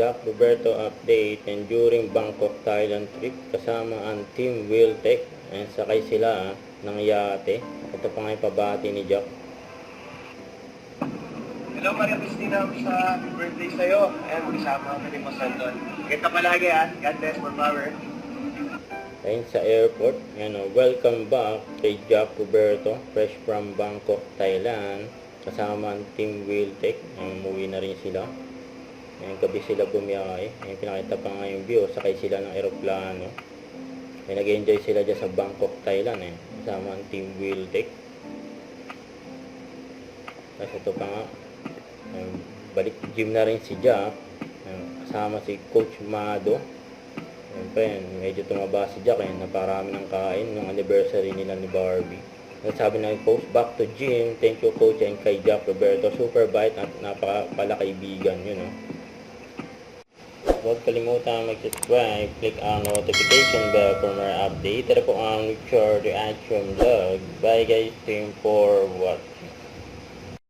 Jack Roberto update and during Bangkok, Thailand trip kasama ang Team Wiltec and sakay sila ng yate. Ito pa nga yung pabati ni Jack. Hello Maria Cristina, sa happy birthday sa'yo. Ayan, kasama kami ni Mas Anton. Kita palagi ha, God bless, more power. Ayun sa airport, welcome back kay Jack Roberto, fresh from Bangkok, Thailand. Kasama ang Team Wiltec, umuwi na rin sila. Ayun, gabi sila bumiyahe. Ayun, pinakita pa nga yung view, sakay sila ng aeroplano. Ayun, nag-enjoy sila dyan sa Bangkok, Thailand. Kasama ang Team Wiltec. Tapos ito pa nga, balik gym na rin si Jack. Kasama si Coach Mado. Siyempre, medyo tumaba si Jack naparami ng kain ng anniversary nila ni Barbie. Sabi na yung post, back to gym, thank you Coach and kay Jack Roberto, super bite at napakapala kaibigan, Huwag kalimutan mag-subscribe, click ang notification bell for more update. Ito po ang Richard Reaction Vlog. Bye guys, team for what?